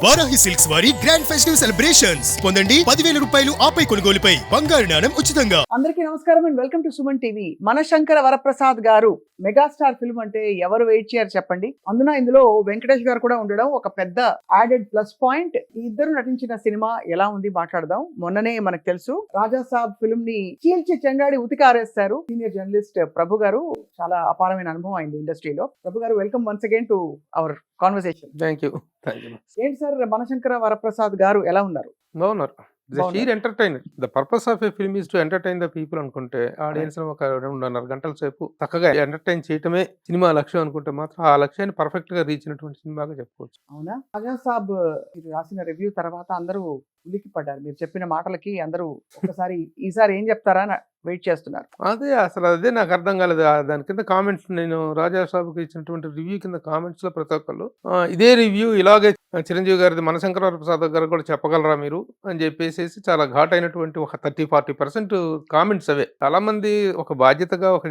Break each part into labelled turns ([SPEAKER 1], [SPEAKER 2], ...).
[SPEAKER 1] Varahi silks వారి grand festive celebrations పొందండి 10,000 రూపాయలు ఆపై కొనుగోలుపై బంగారు నాణెం ఉచితంగా.
[SPEAKER 2] అందరికీ నమస్కారం and welcome to Suman TV. Manashankara Varaprasad garu megastar film అంటే ఎవరు వెయిట్ చేయరు చెప్పండి. ఇందులో వెంకటేష్ గారు కూడా ఉండడం ఒక పెద్ద యాడెడ్ ప్లస్ పాయింట్. ఈ ఇద్దరు నటించిన సినిమా ఎలా ఉంది మాట్లాడదాం. మొన్ననే మనకు తెలుసు రాజా సాబ్ ఫిల్మ్ ని చీల్చి చెంగాడి ఉతికారేస్తారు సీనియర్ జర్నలిస్ట్ ప్రభు గారు. చాలా అపారమైన అనుభవం అయింది ఇండస్ట్రీలో. ప్రభు గారు, welcome once again to our conversation.
[SPEAKER 3] Thank you.
[SPEAKER 2] ఏంటి సార్, మనశంకర వరప్రసాద్ గారు ఎలా ఉన్నారు?
[SPEAKER 3] బాగున్నారు. Shear entertainer. The purpose of a film is to entertain the people అనుకుంటే ఆడియన్స్ ఒక 2.5 గంటల సేపు చక్కగా ఎంటర్టైన్ చేయటమే సినిమా లక్ష్యం అనుకుంటే మాత్రం ఆ లక్ష్యాన్ని పర్ఫెక్ట్ గా రీచ్ అయినటువంటి సినిమాగా చెప్పుకోవచ్చు.
[SPEAKER 2] అవునా? రాజా సాబ్ మీరు రాసిన రివ్యూ తర్వాత అందరూ ఉలిక్కి పడ్డారు. మీరు చెప్పిన మాటలకి అందరూ ఒకసారి ఈసారి ఏం చెప్తారా అని వెయిట్ చేస్తున్నారు.
[SPEAKER 3] అదే నాకు అర్థం కాలేదు. దాని కింద కామెంట్స్, నేను రాజా సాబ్కి ఇచ్చినటువంటి రివ్యూ కింద కామెంట్స్ లో ప్రతి ఒక్కళ్ళు ఇదే రివ్యూ ఇలాగే చిరంజీవి గారిది మనశంకర ప్రసాద్ గారు కూడా చెప్పగలరా మీరు అని చెప్పేసి చాలా ఘాట్ అయినటువంటి ఒక 30-40% కామెంట్స్ అవే. చాలా మంది ఒక బాధ్యతగా, ఒక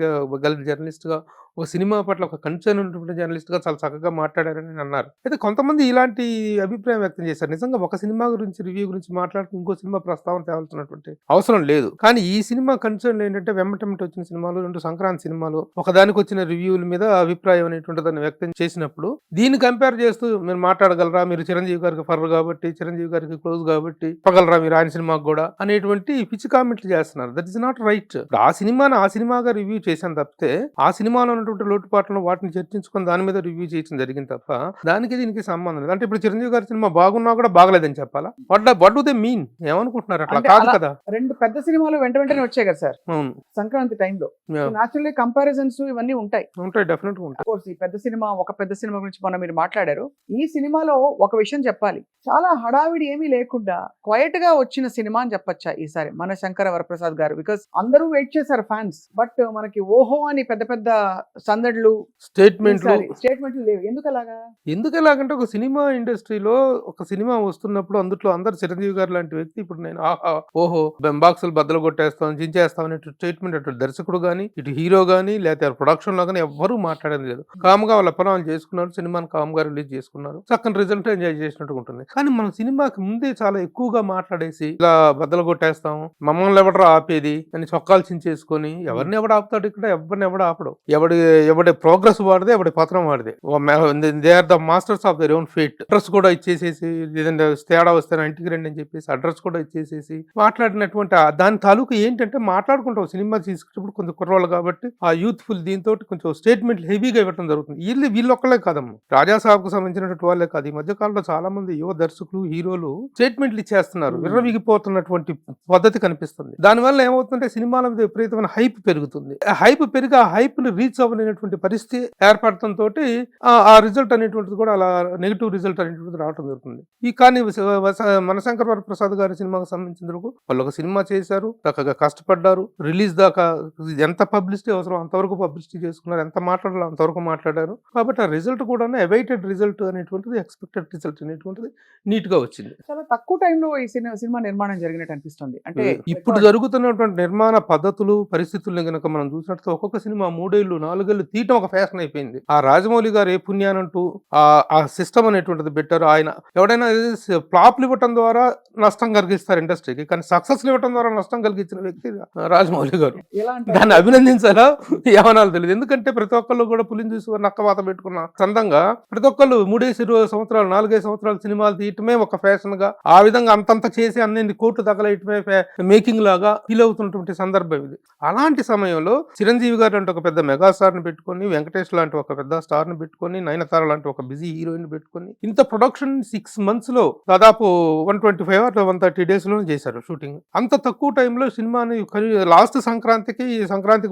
[SPEAKER 3] జర్నలిస్ట్ గా, ఒక సినిమా పట్ల ఒక కన్సర్న్ ఉన్నటువంటి జర్నలిస్ట్ గా చాలా చక్కగా మాట్లాడారని అన్నారు. అయితే కొంతమంది ఇలాంటి అభిప్రాయం వ్యక్తం చేశారు. నిజంగా ఒక సినిమా గురించి రివ్యూ గురించి మాట్లాడుతూ ఇంకో సినిమా ప్రస్తావన తేవాల్సినటువంటి అవసరం లేదు. కానీ ఈ సినిమా కన్సర్న్ ఏంటంటే వెంటనే వచ్చిన సినిమాలు, 2 సంక్రాంతి సినిమాలు, ఒకదానికి వచ్చిన రివ్యూల మీద అభిప్రాయం అనేటువంటి దాన్ని వ్యక్తం చేసినప్పుడు దీన్ని కంపేర్ చేస్తూ మీరు మాట్లాడగలరా, మీరు చిరంజీవి గారికి ఫర్ కాబట్టి, చిరంజీవి గారికి క్లోజ్ కాబట్టి చెప్పగలరా మీరు ఆయన సినిమాకు కూడా అనేటువంటి పిచ్చి కామెంట్లు చేస్తున్నారు. That is not right. ఆ సినిమాగా రివ్యూ చేశాను తప్పితే ఆ సినిమాలో ఉన్నటువంటి లోటుపాట్లను వాటిని చర్చించుకొని దాని మీద రివ్యూ చేయడం జరిగింది తప్ప దానికి దీనికి సంబంధం లేదు. అంటే ఇప్పుడు చిరంజీవి గారి సినిమా బాగున్నా కూడా బాగలేదని చెప్పాలా? What do they mean? ఏమనుకుంటున్నారు? అట్లా కాదు కదా.
[SPEAKER 2] 2 పెద్ద సినిమాలు వెంటనే వచ్చాయి కదా సార్ సంక్రాంతి టైంలో. నేచురల్లీ కంపారిజన్స్ ఇవన్నీ ఉంటాయి,
[SPEAKER 3] డెఫినెట్ గా ఉంటాయి.
[SPEAKER 2] ఈ పెద్ద సినిమా గురించి మొన్న మీరు మాట్లాడారు. ఈ సినిమాలో ఒక విషయం చెప్పాలి, చాలా హడావిడి ఏమీ లేకుండా క్వైట్ గా వచ్చిన సినిమా అని చెప్పొచ్చా ఈసారి మనశంకర వరప్రసాద్ గారు? బికాస్ అందరూ వెయిట్ చేశారు ఫ్యాన్స్, బట్ మనకి ఓహో అని పెద్ద సందడ్లు, స్టేట్మెంట్లు లేవు.
[SPEAKER 3] ఎందుకు ఎలాగంటే ఒక సినిమా ఇండస్ట్రీలో ఒక సినిమా వస్తున్నప్పుడు అందులో అందరు చిరంజీవి గారు లాంటి వ్యక్తి ఇప్పుడు నేను ఓహో బాక్సులు బద్దలు కొట్టేస్తాం, చించేస్తాం అనే స్టేట్మెంట్ అటు దర్శకుడు గానీ, ఇటు హీరో గానీ, లేకపోతే ప్రొడక్షన్ లో గానీ ఎవ్వరూ మాట్లాడేది లేదు. కామ్గా వాళ్ళ పనులు చేసుకున్నారు, సినిమాని కామ్గా రిలీజ్ చేసుకున్నారు, చక్కని రిజల్ట్ ఎంజాయ్ చేసినట్టు ఉంటుంది. కానీ మనం సినిమాకి ముందే చాలా ఎక్కువగా మాట్లాడేసి ఇలా బద్దలు కొట్టేస్తాం, మమ్మల్ని ఎవడరా ఆపేది అని చొక్కాలు చించేసుకొని ఎవరిని ఎవడు ఆపుతాడు? ఇక్కడ ఎవరిని ఎవడు ఆపడు. ఎవడి ప్రోగ్రెస్ వాడిదే, ఎవడి పత్రం వాడిదే. They are the masters of their own fate. Address కూడా ఇచ్చేసేసి, లేదంటే తేడా వస్తే ఇంటికి రండి అని చెప్పేసి అడ్రస్ కూడా ఇచ్చేసేసి మాట్లాడినటువంటి దాని తాలూకు ఏంటంటే మాట్లాడుకుంటాం. సినిమా తీసుకున్నప్పుడు కొంచెం కుర్రోళ్ళు కాబట్టి ఆ యూత్ఫుల్ దీంతో కొంచెం స్టేట్మెంట్లు హెవీగా ఇవ్వడం జరుగుతుంది. వీళ్ళొక్కలే కాదమ్మా, రాజా సాబ్కు సంబంధించినటువంటి వాళ్ళే కాదు. ఈ మధ్య కాలంలో చాలా మంది యువ దర్శకులు, హీరోలు స్టేట్మెంట్లు ఇచ్చేస్తున్నారు. విర్రవిగిపోతున్నటువంటి పద్ధతి కనిపిస్తుంది. దానివల్ల ఏమవుతుందంటే సినిమాల మీద విపరీతమైన హైప్ పెరుగుతుంది. హైప్ పెరిగి ఆ హైప్ ని రీచ్ అవ్వలేనటువంటి పరిస్థితి ఏర్పడటంతో ఆ రిజల్ట్ అనేటువంటిది కూడా అలా నెగిటివ్ రిజల్ట్ అనేటువంటిది రావడం జరుగుతుంది. కానీ మనశంకర వరప్రసాద్ గారి సినిమాకు సంబంధించిన వాళ్ళు ఒక సినిమా చేశారు, చక్కగా కష్టపడ్డారు, రిలీజ్ దాకా ఎంత పబ్లిసిటీ అవసరం అంతవరకు పబ్లిసిటీ చేసుకున్నారు, ఎంత మాట్లాడాలో అంతవరకు మాట్లాడారు. కాబట్టి ఆ రిజల్ట్ కూడా అవైటెడ్ రిజల్ట్ అనేటువంటిది, ఎక్స్పెక్టెడ్ రిజల్ట్ అనేటువంటిది నీట్ గా వచ్చింది.
[SPEAKER 2] చాలా తక్కువ టైంలో ఈ సినిమా నిర్మాణం జరిగినట్టు అనిపిస్తుంది. అంటే
[SPEAKER 3] ఇప్పుడు జరుగుతున్నటువంటి నిర్మాణ పద్ధతులు, పరిస్థితుల్ని కనుక మనం చూసినట్టు ఒక్కొక్క సినిమా 3 ఏళ్ళు 4 ఏళ్ళు తీయటం ఒక ఫ్యాషన్ అయిపోయింది. ఆ రాజమౌళి గారు ఏ పుణ్యానంటూ ఆ సిస్టమ్ అనేటువంటిది పెట్టారు. ఆయన ఎవడైనా ఫ్లాప్లు ఇవ్వటం ద్వారా నష్టం కలిగిస్తారు ఇండస్ట్రీకి, కానీ సక్సెస్ ఇవ్వటం ద్వారా నష్టం కలిగించిన వ్యక్తి రాజమౌళి గారు. దాన్ని అభినందించాలా ఏమనాలో తెలియదు. ఎందుకంటే ప్రతి ఒక్కళ్ళు కూడా పులిని చూసి నక్కవాత పెట్టుకున్న చందంగా ప్రతి ఒక్కళ్ళు 3-20 సంవత్సరాలు 4-5 సంవత్సరాలు సినిమాలు తీయటమే ఒక ఫ్యాషన్ గా, ఆ విధంగా అంతంత చేసి అన్ని కోట్లు తగలయటమే మేకింగ్ లాగా ఫీల్ అవుతున్నటువంటి సందర్భం ఇది. అలాంటి సమయంలో చిరంజీవి గారు అంటే ఒక పెద్ద మెగాస్టార్ ని పెట్టుకొని, వెంకటేష్ లాంటి ఒక పెద్ద స్టార్ ని పెట్టుకొని, నయనతార లాంటి ఒక బిజీ హీరోయిన్ పెట్టుకొని, ఇంత ప్రొడక్షన్ 6 months లో దాదాపు 125 or 130 days లో చేశారు షూటింగ్. అంత తక్కువ టైంలో సినిమాని లాస్ట్ సంక్రాంతికి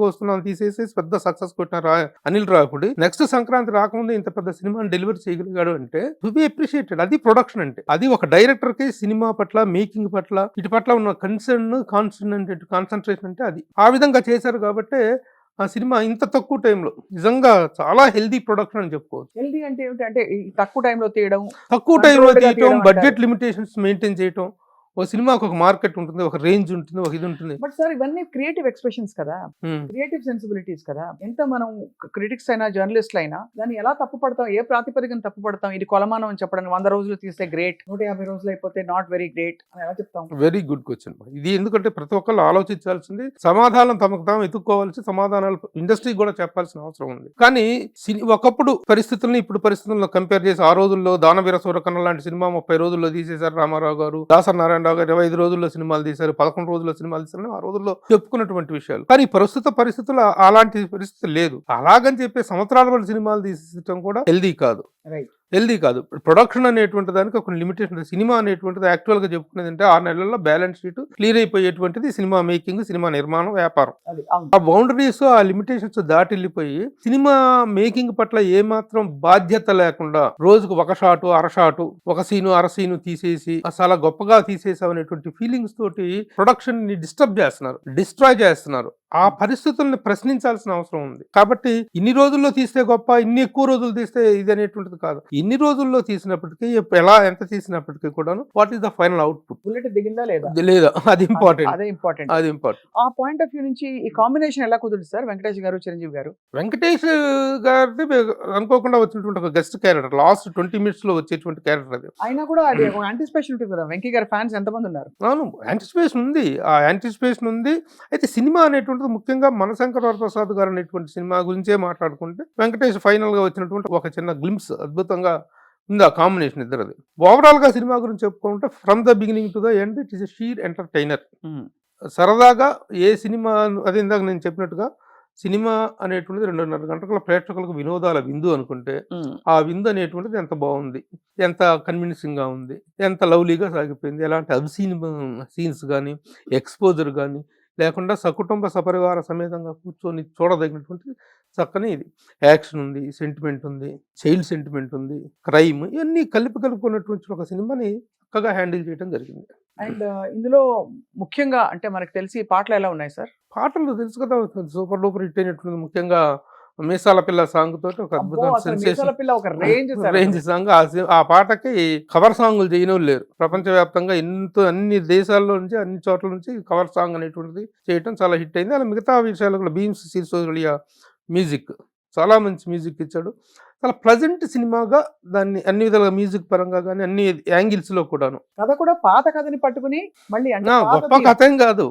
[SPEAKER 3] వస్తున్నాను తీసేసి పెద్ద సక్సెస్ కొట్టినారు అనిల్ రావిపూడి. నెక్స్ట్ సంక్రాంతి రాకముందే ఇంత పెద్ద సినిమాని డెలివరీ చేయగలిగాడు అంటే టు బి అప్రిషియేటెడ్. అది ప్రొడక్షన్ అంటే. అది ఒక డైరెక్టర్ కి సినిమా పట్ల, మేకింగ్ పట్ల, ఇటు పట్ల ఉన్న కాన్సన్ట్రేషన్ అంటే అది. ఆ విధంగా చేశారు కాబట్టి ఆ సినిమా ఇంత తక్కువ టైంలో నిజంగా చాలా హెల్దీ ప్రొడక్షన్ అని చెప్పుకోవచ్చు.
[SPEAKER 2] హెల్దీ అంటే ఏమిటి? అంటే తక్కువ టైంలో తీయడం,
[SPEAKER 3] బడ్జెట్ లిమిటేషన్స్ మెయింటైన్ చేయటం, ఓ సినిమాకి ఒక మార్కెట్ ఉంటుంది, ఒక రేంజ్ ఉంటుంది, ఒక ఇది ఉంటుంది.
[SPEAKER 2] బట్ సార్ ఇవన్నీ క్రియేటివ్ ఎక్స్ప్రెషన్స్ కదా,
[SPEAKER 3] ఉమ్.
[SPEAKER 2] క్రియేటివ్ సెన్సిబిలిటీస్ కదా. ఎంత మనం క్రిటిక్స్ అయినా జర్నలిస్టులు అయినా దాన్ని ఎలా తప్పు పడతాం, ఏ ప్రాతిపదికన తప్పు పడతాం? ఇది కొలమానం అని చెప్పడానికి 100 రోజులు తీస్తే గ్రేట్, 150 రోజులు అయిపోతే నాట్ వెరీ గ్రేట్ అని ఎలా చెప్తాం?
[SPEAKER 3] Very good question. ఇది ఎందుకంటే ప్రతి ఒక్కళ్ళు ఆలోచించాల్సింది, సమాధానం తమకు తాము ఎత్తుక్కోవాల్సి, సమాధానాలు ఇండస్ట్రీకి కూడా చెప్పాల్సిన అవసరం ఉంది. కానీ ఒకప్పుడు పరిస్థితుల్ని ఇప్పుడు పరిస్థితులను కంపేర్ చేసి, ఆ రోజుల్లో దానవీర సూరకర్ణ లాంటి సినిమా 30 రోజుల్లో తీసేశారు రామారావు గారు, దాసరి నారాయణరావు గారు 25 రోజుల్లో సినిమాలు తీశారు, 11 రోజుల్లో సినిమాలు తీశారు, ఆ రోజుల్లో చెప్పుకున్నటువంటి విషయాలు. కానీ ప్రస్తుత పరిస్థితుల్లో అలాంటి పరిస్థితి లేదు. అలాగని చెప్పి సంవత్సరాల పాటు సినిమాలు తీసేయడం కూడా హెల్దీ కాదు.
[SPEAKER 2] రైట్.
[SPEAKER 3] హెల్దీ కాదు. ప్రొడక్షన్ అనేటువంటి దానికి ఒక లిమిటేషన్. సినిమా అనేటువంటిది యాక్చువల్గా చెప్పుకునేది అంటే 6 నెలల్లో బ్యాలెన్స్ షీట్ క్లియర్ అయిపోయేటువంటిది సినిమా మేకింగ్, సినిమా నిర్మాణం, వ్యాపారం.
[SPEAKER 2] అది అవును.
[SPEAKER 3] ఆ బౌండరీస్, ఆ లిమిటేషన్స్ దాటి వెళ్ళిపోయి సినిమా మేకింగ్ పట్ల ఏమాత్రం బాధ్యత లేకుండా రోజుకు ఒక షాటు, అర షాటు, ఒక సీను, అర సీను తీసేసి చాలా గొప్పగా తీసేసాం అనేటువంటి ఫీలింగ్స్ తోటి ప్రొడక్షన్ ని డిస్టర్బ్ చేస్తున్నారు, డిస్ట్రాయ్ చేస్తున్నారు. ఆ పరిస్థితుల్ని ప్రశ్నించాల్సిన అవసరం ఉంది. కాబట్టి ఇన్ని రోజుల్లో తీస్తే గొప్ప, ఇన్ని ఎక్కువ రోజులు తీస్తే ఇది అనేటువంటిది కాదు. ఇన్ని రోజుల్లో తీసినప్పటికీ, ఎంత తీసినప్పటికీ కూడాను what is the final output,
[SPEAKER 2] bullet దిగిందా లేదా,
[SPEAKER 3] లేదా అది ఇంపార్టెంట్.
[SPEAKER 2] అదే ఇంపార్టెంట్.
[SPEAKER 3] అది ఇంపార్టెంట్.
[SPEAKER 2] ఆ పాయింట్ ఆఫ్ వ్యూ నుంచి ఈ కాంబినేషన్ ఎలా కుదురుతుంది సార్, వెంకటేష్ గారు చిరంజీవి గారు?
[SPEAKER 3] వెంకటేష్ గారిది అనుకోకుండా వచ్చినటువంటి ఒక గెస్ట్ క్యారెక్టర్, లాస్ట్ 20 minutes లో వచ్చేటువంటి క్యారెక్టర్ అది.
[SPEAKER 2] అయినా కూడా అది ఒక యాంటిసిపేషన్ ఉంటుంది కదా, వెంకీ గారి ఫ్యాన్స్ ఎంతమంది ఉన్నారు?
[SPEAKER 3] అవును, యాంటిసిపేషన్ ఉంది. ఆ యాంటిసిపేషన్ ఉంది. అయితే సినిమా అనేటువంటిది ముఖ్యంగా మనశంకర వరప్రసాద్ గారు అనేటువంటి సినిమా గురించే మాట్లాడుకుంటే, వెంకటేష్ ఫైనల్ గా వచ్చినటువంటి ఒక చిన్న గ్లింప్స్ అద్భుతంగా ఉంది ఆ కాంబినేషన్ ఇద్దరిది. ఓవరాల్ గా సినిమా గురించి చెప్పుకుంటే, from the beginning to the end it is a sheer entertainer. సరదాగా ఏ సినిమా, అది ఇందాక నేను చెప్పినట్టుగా సినిమా అనేటువంటిది 2.5 గంటల ప్రేక్షకులకు వినోదాల విందు అనుకుంటే, ఆ విందు అనేటువంటిది ఎంత బాగుంది, ఎంత కన్విన్సింగ్ గా ఉంది, ఎంత లవ్లీగా సాగిపోయింది, ఎలాంటి అబ్సీన్ సీన్స్ కానీ, ఎక్స్పోజర్ కానీ లేకుండా సకుటుంబ సపరివార సమేతంగా కూర్చొని చూడదగినటువంటి చక్కని ఇది. యాక్షన్ ఉంది, సెంటిమెంట్ ఉంది, చైల్డ్ సెంటిమెంట్ ఉంది, క్రైమ్, ఇవన్నీ కలుపుకున్నటువంటి ఒక సినిమాని చక్కగా హ్యాండిల్ చేయడం జరిగింది.
[SPEAKER 2] అండ్ ఇందులో ముఖ్యంగా అంటే మనకు తెలిసి పాటలు ఎలా ఉన్నాయి సార్?
[SPEAKER 3] పాటలు తెలుసు కదా, సూపర్ డూపర్ హిట్ అయినటువంటి ముఖ్యంగా మీసాల పిల్ల సాంగ్ తోటి ఒక అద్భుతమైన సెన్సేషన్ రేంజ్ సాంగ్. ఆ పాటకి కవర్ సాంగులు చేయడం లేరు ప్రపంచవ్యాప్తంగా. అన్ని దేశాల్లో నుంచి, అన్ని చోట్ల నుంచి కవర్ సాంగ్ అనేటువంటిది చేయటం చాలా హిట్ అయింది. అలా మిగతా విషయాలు కూడా భీమ్స్ సిసోడియా మ్యూజిక్ చాలా మంచి మ్యూజిక్ ఇచ్చాడు. చాలా ప్లజెంట్ సినిమాగా దాన్ని అన్ని విధాలుగా మ్యూజిక్ పరంగా కానీ అన్ని యాంగిల్స్ లో కూడాను.
[SPEAKER 2] కథ కూడా పాత కథని పట్టుకుని మళ్ళీ
[SPEAKER 3] గొప్ప కథ ఏం కాదు,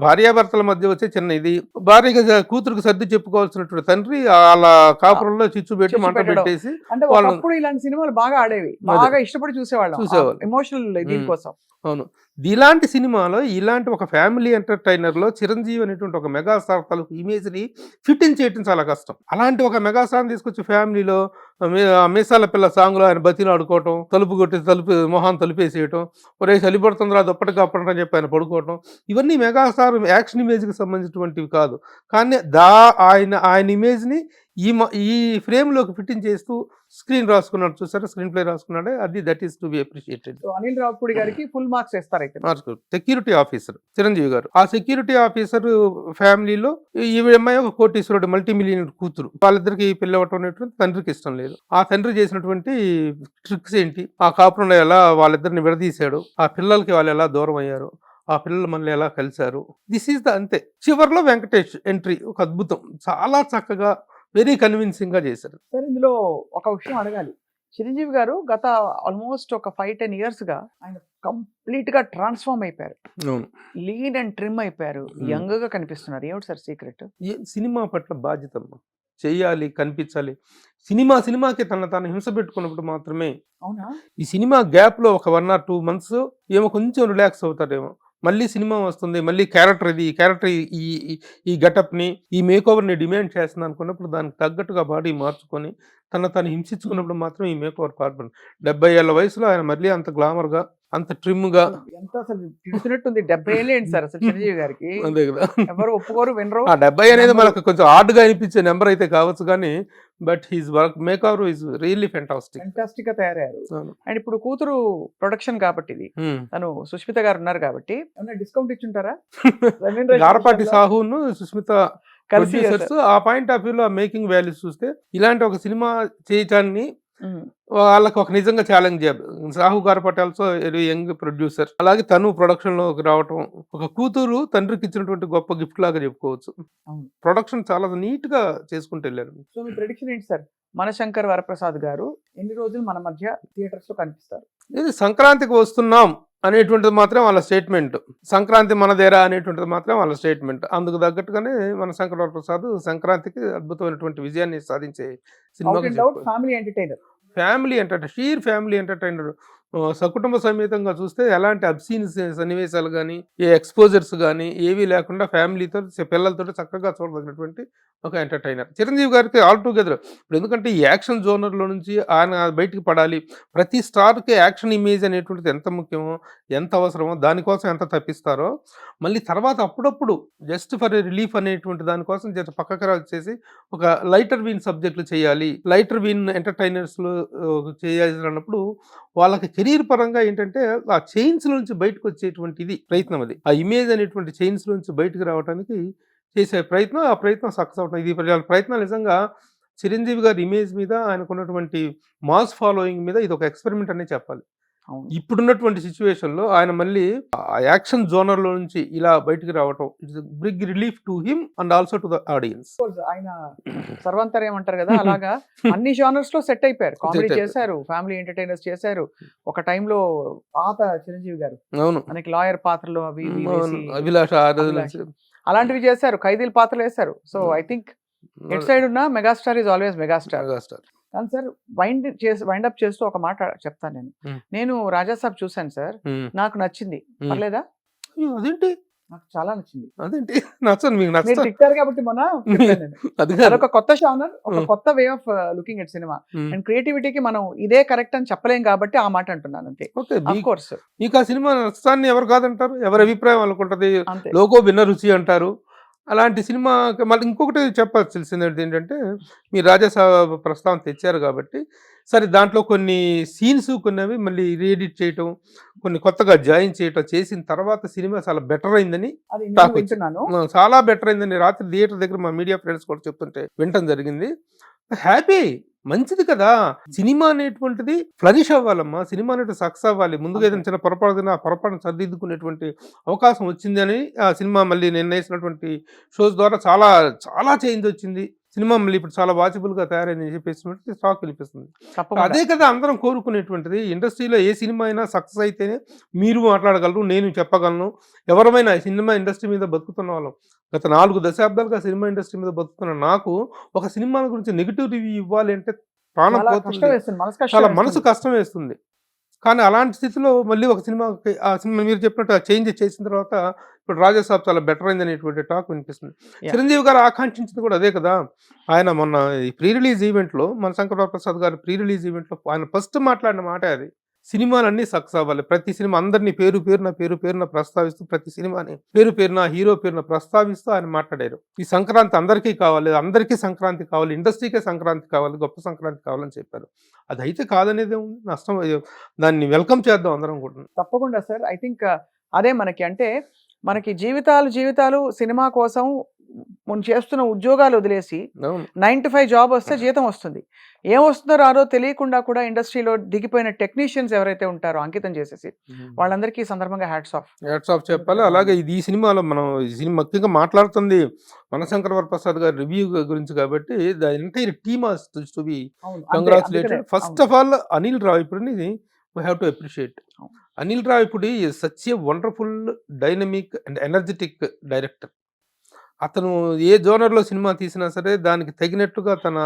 [SPEAKER 3] భార్యాభర్తల మధ్య వచ్చే చిన్న ఇది. భార్యగా కూతురుకు సర్ది చెప్పుకోవాల్సినటువంటి తండ్రి వాళ్ళ కాపురంలో చిచ్చు పెట్టి మంట పెట్టేసి,
[SPEAKER 2] అంటే ఒకప్పుడు ఇలాంటి సినిమాలు బాగా ఆడేవి, బాగా ఇష్టపడి చూసేవాళ్ళు ఎమోషనల్ దీనికోసం.
[SPEAKER 3] అవును, ఇలాంటి సినిమాలో ఇలాంటి ఒక ఫ్యామిలీ ఎంటర్టైనర్ లో చిరంజీవి అనేటువంటి ఒక మెగాస్టార్ తాలూకు ఇమేజ్ ని ఫిట్ ఇన్ చేయడం చాలా కష్టం. అలాంటి ఒక మెగాస్టార్ తీసుకొచ్చి ఫ్యామిలీలో మీసాల పిల్ల సాంగ్ లో ఆయన బతిని ఆడుకోవటం, తలుపు కొట్టి మొహాన్ తలుపేసేయటం, ఒరే చలిపడుతుందిరా దుప్పటి కప్పడం అని చెప్పి ఆయన పడుకోవటం, ఇవన్నీ మెగాస్టార్ యాక్షన్ ఇమేజ్ కి సంబంధించినటువంటివి కాదు. కానీ ఆయన ఇమేజ్ ని ఈ ఫ్రేమ్ లోకి ఫిట్టింగ్ చేస్తూ స్క్రీన్ రాసుకున్నాడు, చూసారా, స్క్రీన్ ప్లే రాసుకున్నాడు. అది that is to be appreciated.
[SPEAKER 2] Anil Ravipudi గారికి ఫుల్ మార్క్స్ ఇస్తారు.
[SPEAKER 3] సెక్యూరిటీ ఆఫీసర్ చిరంజీవి గారు, ఆ సెక్యూరిటీ ఆఫీసర్ ఫ్యామిలీలో ఈ అమ్మాయి ఒక కోటీశ్వరుడు మల్టీమిలియనర్ కూతురు, వాళ్ళిద్దరికి పెళ్లి అవ్వటం అనేటువంటి తండ్రికి ఇష్టం లేదు. ఆ తండ్రి చేసినటువంటి ట్రిక్స్ ఏంటి, ఆ కాపురంలో ఎలా వాళ్ళిద్దరిని విడదీశాడు, ఆ పిల్లలకి వాళ్ళు ఎలా దూరం అయ్యారు, ఆ పిల్లలు మళ్ళీ ఎలా కలిశారు, దిస్ ఈస్ ద అంతే. చివరిలో వెంకటేష్ ఎంట్రీ ఒక అద్భుతం, చాలా చక్కగా వెరీ కన్విన్సింగ్ గా చేశారు.
[SPEAKER 2] సార్ ఇందులో ఒక విషయం అడగాలి, చిరంజీవి గారు గత ఆల్మోస్ట్ ఒక 5-10 years గా ఆయన కంప్లీట్ గా ట్రాన్స్ఫార్మ్ అయిపోయారు, లీన్ అండ్ ట్రిమ్ అయిపోయారు, యంగ్ గా కనిపిస్తున్నారు. ఏమిటి సార్ సీక్రెట్?
[SPEAKER 3] సినిమా పట్ల బాధ్యత చెయ్యాలి, కనిపించాలి. సినిమాకి తాను హింస పెట్టుకున్నప్పుడు మాత్రమే.
[SPEAKER 2] అవునా? ఈ
[SPEAKER 3] సినిమా గ్యాప్ లో ఒక 1 or 2 months ఏమో కొంచెం రిలాక్స్ అవుతాడేమో, మళ్ళీ సినిమా వస్తుంది, మళ్ళీ క్యారెక్టర్ ఈ క్యారెక్టర్ ఈ గెటప్ని, ఈ మేక్ ఓవర్ని డిమాండ్ చేస్తుంది అనుకున్నప్పుడు దానికి తగ్గట్టుగా బాడీ మార్చుకొని తను హింసించుకున్నప్పుడు మాత్రం ఈ మేక్ ఓవర్ పార్ట్. 70 ఏళ్ల వయసులో ఆయన మళ్ళీ అంత గ్లామర్గా, అంత ట్రిమ్గా,
[SPEAKER 2] ఎంత అసలు తిడుతున్నట్టుంది. 70 ఏళ్ళు ఏంటి సార్ అసలు చిరంజీవి గారికి?
[SPEAKER 3] అంతే కదా,
[SPEAKER 2] ఎవరు ఒప్పుకోరు, వినరు.
[SPEAKER 3] 70 అనేది మనకు కొంచెం హార్డ్గా అనిపించే నెంబర్ అయితే కావచ్చు, కానీ but he's work make over is really
[SPEAKER 2] fantastic గా తయారయ్యారు. అండ్ ఇప్పుడు కూతురు ప్రొడక్షన్ కాబట్టి ఇది, తను సుష్మిత గారు ఉన్నారు కాబట్టి ఏమైనా డిస్కౌంట్ ఇచ్చుంటారా?
[SPEAKER 3] గారపాటి సాహును సుష్మిత కలిసి ఆ పాయింట్ ఆఫ్ వ్యూలో మేకింగ్ వాల్యూస్ చూస్తే ఇలాంటి ఒక సినిమా చేయటాన్ని వాళ్ళకి ఒక నిజంగా challenge job. Sahu Garapati also young producer. అలాగే తను ప్రొడక్షన్‌లోకి రావటం ఒక కూతురు తండ్రికి ఇచ్చినటువంటి గొప్ప గిఫ్ట్ లాగా చెప్పుకోవచ్చు.
[SPEAKER 2] అవును.
[SPEAKER 3] ప్రొడక్షన్ చాలా నీట్‌గా చేసుకుంటూ వెళ్ళారు.
[SPEAKER 2] సో మీ ప్రెడిక్షన్ ఏంటి సార్? మనశంకర్ వరప్రసాద్ గారు ఎన్ని రోజులు మన మధ్య థియేటర్స్ లో కనిపిస్తారు?
[SPEAKER 3] ఇది సంక్రాంతికి వస్తున్నాం అనేటువంటిది మాత్రం వాళ్ళ స్టేట్మెంట్. సంక్రాంతి మనదేరా అనేటువంటిది మాత్రం వాళ్ళ స్టేట్మెంట్. అందుకు తగ్గట్టుగానే మన శంకర్ వరప్రసాద్ సంక్రాంతికి అద్భుతమైన విజయాన్ని సాధించే సినిమాగా
[SPEAKER 2] అవుట్ అండ్ అవుట్
[SPEAKER 3] చెప్పుకోవచ్చు.
[SPEAKER 2] Family entertainer.
[SPEAKER 3] Family entertainer, sheer family entertainer. సకుటుంబ సమేతంగా చూస్తే ఎలాంటి అబ్సీన్ సన్నివేశాలు కానీ, ఏ ఎక్స్పోజర్స్ కానీ ఏవీ లేకుండా ఫ్యామిలీతో పిల్లలతో చక్కగా చూడదగినటువంటి ఒక ఎంటర్టైనర్. చిరంజీవి గారికి ఆల్ టుగెదర్ ఇప్పుడు ఎందుకంటే ఈ యాక్షన్ జోనర్లో నుంచి ఆయన బయటికి పడాలి. ప్రతి స్టార్కి యాక్షన్ ఇమేజ్ అనేటువంటిది ఎంత ముఖ్యమో, ఎంత అవసరమో, దానికోసం ఎంత తప్పిస్తారో, మళ్ళీ తర్వాత అప్పుడప్పుడు జస్ట్ ఫర్ రిలీఫ్ అనేటువంటి దానికోసం జస్ట్ పక్కకు వచ్చేసి ఒక లైటర్ వీన్ సబ్జెక్టులు చేయాలి, లైటర్ వీన్ ఎంటర్టైనర్స్లో చేయాలన్నప్పుడు వాళ్ళకి కెరీర్ పరంగా ఏంటంటే ఆ చైన్స్ నుంచి బయటకు వచ్చేటువంటిది ప్రయత్నం. అది ఆ ఇమేజ్ అనేటువంటి చైన్స్ నుంచి బయటకు రావడానికి చేసే ప్రయత్నం, ఆ ప్రయత్నం సక్సెస్ అవటం. ఇది ప్రయత్నం నిజంగా చిరంజీవి గారి ఇమేజ్ మీద, ఆయనకున్నటువంటి మాస్ ఫాలోయింగ్ మీద ఇది ఒక ఎక్స్పెరిమెంట్ అనే చెప్పాలి.
[SPEAKER 2] అవును.
[SPEAKER 3] ఇప్పుడున్నటువంటి సిచ్యువేషన్లో ఆయన మళ్ళీ ఆ యాక్షన్ జోనర్లో నుంచి ఇలా బయటికి రావటం it's big relief to him and also to the audience.
[SPEAKER 2] ఆయన సర్వంతరం అంటారు కదా, అలాగా అన్ని జానర్స్ లో సెట్ అయిపోయారు. కామెడీ
[SPEAKER 3] Set
[SPEAKER 2] చేశారు, ఫ్యామిలీ ఎంటర్టైనర్స్ చేశారు. ఒక టైంలో పాత చిరంజీవి గారు
[SPEAKER 3] అవును,
[SPEAKER 2] మనకి లాయర్ పాత్రలు అవి ఇవి వేసి
[SPEAKER 3] అభిలాష ఆ రోజు
[SPEAKER 2] అభిలాష.
[SPEAKER 3] నుంచి
[SPEAKER 2] అలాంటివి చేశారు, ఖైదీల పాత్రలు వేశారు. So I think at side ఉన్న megastar is always megastar.
[SPEAKER 3] Megastar.
[SPEAKER 2] కానీ సార్ వైండ్ అప్ చేస్తూ ఒక మాట చెప్తాను నేను రాజాసాబ్ చూశాను సార్, నాకు నచ్చింది. పర్లేదా?
[SPEAKER 3] అయ్యో, అదేంటి
[SPEAKER 2] నాకు చాలా నచ్చింది.
[SPEAKER 3] అదేంటి నచ్చను మీకు
[SPEAKER 2] మీరు
[SPEAKER 3] నచ్చదు
[SPEAKER 2] తిట్టారు కాబట్టి మొన్న చెప్పాను నేను.
[SPEAKER 3] అది కాదు.
[SPEAKER 2] అదొక కొత్త షానర్, ఒక కొత్త way of looking at cinema and క్రియేటివిటీకి మనం ఇదే కరెక్ట్ అని చెప్పలేం కాబట్టి ఆ మాట అంటున్నాను అంతే.
[SPEAKER 3] ఓకే,
[SPEAKER 2] ఆఫ్ కోర్స్
[SPEAKER 3] మీకు ఆ సినిమా నచ్చాన్ని ఎవరు కాదంటారు, ఎవరి అభిప్రాయం వాళ్ళకుంటది.
[SPEAKER 2] అంతే.
[SPEAKER 3] లోకో భిన్న రుచి అంటారు. అలాంటి సినిమా మళ్ళీ ఇంకొకటి చెప్పాల్సింది ఏంటంటే మీరు రాజాసాబ్ ప్రస్తావన తెచ్చారు కాబట్టి, సరే దాంట్లో కొన్ని సీన్స్ కొన్ని అవి మళ్ళీ రీఎడిట్ చేయటం, కొన్ని కొత్తగా జాయిన్ చేయటం చేసిన తర్వాత సినిమా చాలా బెటర్ అయిందని
[SPEAKER 2] అది నేను
[SPEAKER 3] టాక్ వచ్చింది.
[SPEAKER 2] వింటున్నాను.
[SPEAKER 3] చాలా బెటర్ అయిందని రాత్రి థియేటర్ దగ్గర మా మీడియా ఫ్రెండ్స్ కూడా చెప్తుంటే వినటం జరిగింది. హ్యాపీ, మంచిది కదా. సినిమా అనేటువంటిది ఫ్లరిష్ అవ్వాలమ్మా, సినిమా అనేటువంటి సక్సెస్ అవ్వాలి. ముందుగా ఏదైనా చిన్న పొరపాటు ఆ పొరపాటును సరిదిద్దుకునేటువంటి అవకాశం వచ్చింది అని ఆ సినిమా మళ్ళీ నిన్న వేసినటువంటి షోస్ ద్వారా చాలా చాలా చేంజ్ వచ్చింది. సినిమా మళ్ళీ ఇప్పుడు చాలా వాచబుల్గా తయారైందని చెప్పేసి స్టాక్ వినిపిస్తుంది.
[SPEAKER 2] తప్పకుండా.
[SPEAKER 3] అదే కదా అందరం కోరుకునేటువంటిది. ఇండస్ట్రీలో ఏ సినిమా అయినా సక్సెస్ అయితేనే మీరు మాట్లాడగలరు, నేను చెప్పగలను. ఎవరమైనా సినిమా ఇండస్ట్రీ మీద బతుకుతున్న వాళ్ళం, గత 4 దశాబ్దాలుగా సినిమా ఇండస్ట్రీ మీద బతుకుతున్న నాకు ఒక సినిమా గురించి నెగిటివ్ రివ్యూ ఇవ్వాలి అంటే ప్రాణం
[SPEAKER 2] చాలా
[SPEAKER 3] పోతుంది,
[SPEAKER 2] కష్టం వేస్తుంది,
[SPEAKER 3] చాలా మనసు కష్టం వేస్తుంది. కానీ అలాంటి స్థితిలో మళ్ళీ ఒక సినిమా ఆ సినిమా మీరు చెప్పినట్టు చేంజ్ చేసిన తర్వాత ఇప్పుడు రాజాసాబ్ చాలా బెటర్ అయింది అనేటువంటి టాక్ వినిపిస్తుంది. చిరంజీవి గారు ఆకాంక్షించింది కూడా అదే కదా. ఆయన మొన్న ఈ ప్రీ రిలీజ్ ఈవెంట్లో, మన శంకర్ ప్రసాద్ గారు ప్రీ రిలీజ్ ఈవెంట్లో ఆయన ఫస్ట్ మాట్లాడిన మాట అది. సినిమాలన్నీ సక్సెస్ అవ్వాలి, ప్రతి సినిమా అందరినీ పేరు పేరున ప్రస్తావిస్తూ, ప్రతి సినిమాని పేరున హీరో పేరున ప్రస్తావిస్తూ ఆయన మాట్లాడారు. ఈ సంక్రాంతి అందరికీ కావాలి, అందరికీ సంక్రాంతి కావాలి, ఇండస్ట్రీకే సంక్రాంతి కావాలి, గొప్ప సంక్రాంతి కావాలని చెప్పారు. అది అయితే కాదనేది ఉంది, నష్టం. దాన్ని వెల్కమ్ చేద్దాం అందరం కూడా.
[SPEAKER 2] తప్పకుండా సార్. ఐ థింక్ అదే మనకి జీవితాలు సినిమా కోసం మనం చేస్తున్న ఉద్యోగాలు వదిలేసి 9 to 5 జాబ్ వస్తే జీతం వస్తుంది. ఏం వస్తుందో రాదో తెలియకుండా కూడా ఇండస్ట్రీలో దిగిపోయిన టెక్నీషియన్స్ ఎవరైతే ఉంటారో అంకితం చేసేసి, వాళ్ళందరికీ ఈ సందర్భంగా హ్యాట్స్ ఆఫ్
[SPEAKER 3] చెప్పాలి. అలాగే ఈ సినిమాలో మనం ముఖ్యంగా మాట్లాడుతుంది మనశంకర్ వరప్రసాద్ గారి రివ్యూ గురించి కాబట్టి the entire team has to be congratulated. First of all Anil రావిపూడిని we have to appreciate. Anil Ravipudi is such a wonderful, dynamic and energetic director. అతను ఏ జోనర్లో సినిమా తీసినా సరే దానికి తగినట్టుగా తన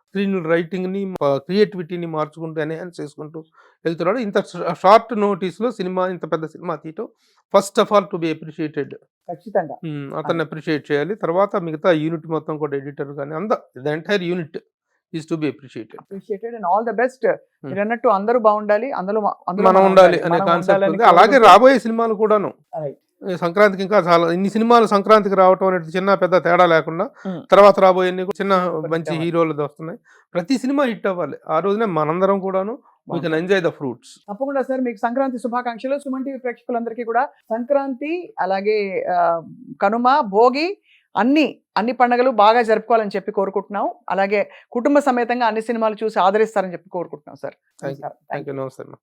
[SPEAKER 3] స్క్రీన్ రైటింగ్ని, క్రియేటివిటీని మార్చుకుంటూ ఎన్హాన్స్ చేసుకుంటూ వెళ్తున్నాడు. ఇంత షార్ట్ నోటీస్లో ఇంత పెద్ద సినిమా తీయటం first of all to be appreciated.
[SPEAKER 2] ఖచ్చితంగా
[SPEAKER 3] అతన్ని అప్రిషియేట్ చేయాలి. తర్వాత మిగతా యూనిట్ మొత్తం కూడా, ఎడిటర్ కానీ the entire unit is to be appreciated
[SPEAKER 2] and all the best. మీరు అన్నట్టు అందరూ బాగుండాలి, అందులో
[SPEAKER 3] మనం ఉండాలి అనే కాన్సెప్ట్ ఉంది. అలాగే రాబోయే సినిమాలు కూడాను సంక్రాంతికి ఇంకా చాలా ఇన్ని సినిమాలు సంక్రాంతికి రావటం అనేది చిన్న పెద్ద తేడా లేకుండా తర్వాత రాబోయే చిన్న మంచి హీరోలు వస్తున్నాయి. ప్రతి సినిమా హిట్ అవ్వాలి. ఆ రోజునే మనందరం కూడాను we can enjoy the fruits.
[SPEAKER 2] తప్పకుండా సార్, మీకు సంక్రాంతి శుభాకాంక్షలు. సుమన్ టీవీ ప్రేక్షకులందరికీ కూడా సంక్రాంతి, అలాగే కనుమ, భోగి, అన్ని పండుగలు బాగా జరుపుకోవాలని చెప్పి కోరుకుంటున్నాం. అలాగే కుటుంబ సమేతంగా అన్ని సినిమాలు చూసి ఆదరిస్తారని చెప్పి కోరుకుంటున్నాం సార్.
[SPEAKER 3] థ్యాంక్ యూ, నమస్తే అమ్మా.